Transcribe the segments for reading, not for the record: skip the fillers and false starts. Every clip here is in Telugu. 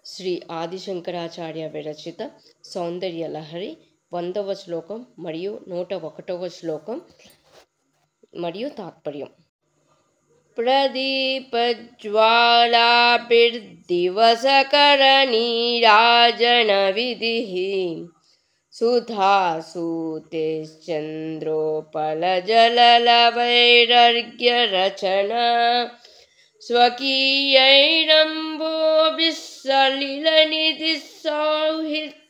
శ్రీ ఆదిశంకరాచార్య విరచిత సౌందర్య లహరి 100వ శ్లోకం మరియు 101వ శ్లోకం మరియు తాత్పర్యం. ప్రదీపజ్వాలాభిర్దివసకరనీరాజనవిధిః సుధాసూతిశ్చంద్రోపలజలలవైరర్ఘ్యరచనా స్వకీయైరంబోభిః సలిలనిధిః సౌహిత్యకిరణం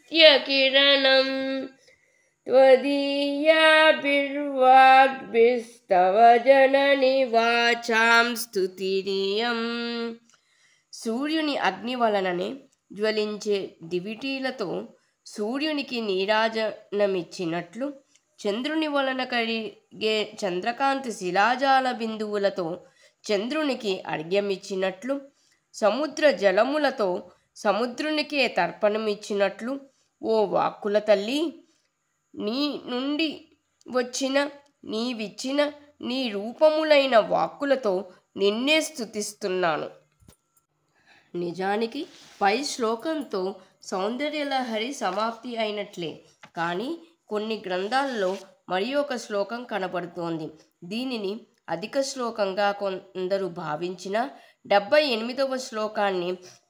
త్వదీయాభిర్వాగ్భిస్తవ జనని వాచాం స్తుతిరియం. సూర్యుని అగ్ని వలననే జ్వలించే దివిటీలతో సూర్యునికి నీరాజనమిచ్చినట్లు, చంద్రుని వలన కలిగే చంద్రకాంతి శిలాజాల బిందువులతో చంద్రునికి అర్ఘ్యమిచ్చినట్లు, సముద్ర జలములతో సముద్రునికే తర్పణమిచ్చినట్లు, ఓ వాక్కుల తల్లి, నీ నుండి వచ్చిన నీవిచ్చిన నీ రూపములైన వాక్కులతో నిన్నే స్తుతిస్తున్నాను. నిజానికి పై శ్లోకంతో సౌందర్యలహరి సమాప్తి అయినట్లే. కానీ కొన్ని గ్రంథాల్లో మరి ఒక శ్లోకం కనబడుతోంది. దీనిని అధిక శ్లోకంగా కొందరు భావించిన 78వ శ్లోకాన్ని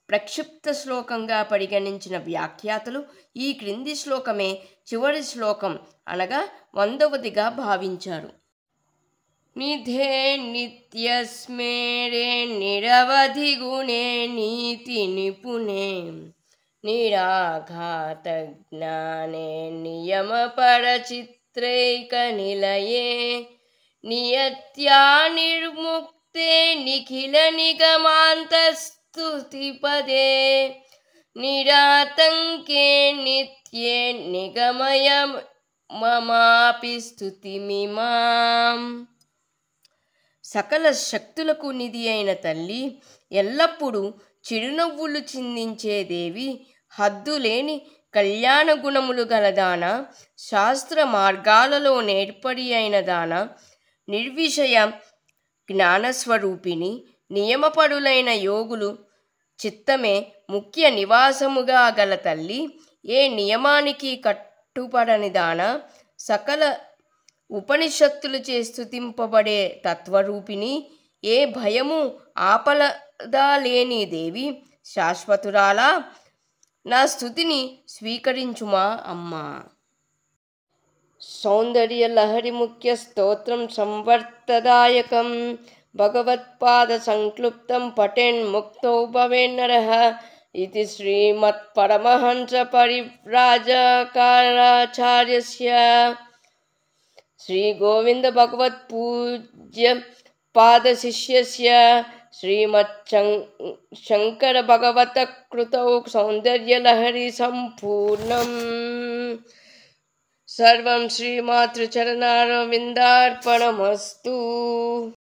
ప్రక్షిప్త శ్లోకంగా పరిగణించిన వ్యాఖ్యాతలు ఈ క్రింది శ్లోకమే చివరి శ్లోకం అనగా 100వదిగా భావించారు. నిధే నిత్యస్మేరే నిరవధి గుణే నీతి నిపుణే నిరాఘాత జ్ఞానే నియమ పరచిత్రైక నిలయే నియత్యా నిర్ముక్తే నిఖిల నిగమాంతస్తుతిపదే నిరాతంకే నిత్యే నిగమయ మమాపి స్తుతిమిమాం. సకల శక్తులకు నిధి అయిన తల్లి, ఎల్లప్పుడూ చిరునవ్వులు చిందించే దేవి, హద్దులేని కళ్యాణ గుణములు గలదాన, శాస్త్ర మార్గాలలో నేర్పరి అయిన దాన, నిర్విషయ జ్ఞానస్వరూపిణి, నియమపరులైన యోగులు చిత్తమే ముఖ్య నివాసముగా గల తల్లి, ఏ నియమానికి కట్టుపడని దాన, సకల ఉపనిషత్తులు చే స్తుతింపబడే తత్వరూపిణి, ఏ భయము ఆపలదా లేని దేవి, శాశ్వతురాలా, నా స్తుతిని స్వీకరించుమా అమ్మా. సౌందర్య లహరి ముఖ్య స్తోత్రం సంవర్తదాయకం భగవత్పాద సంక్లుప్తం పఠేన్ ముక్తో భవేన్నరః ఇది శ్రీమత్ పరమహంస పరివ్రాజకాచార్యస్య శ్రీ గోవింద భగవత్ పూజ్య పాద శిష్యస్య శ్రీమత్ శంకర భగవత కృతౌ సౌందర్య లహరి సంపూర్ణం. సర్వం శ్రీమాతృచరణారవిందార్పణమస్తు.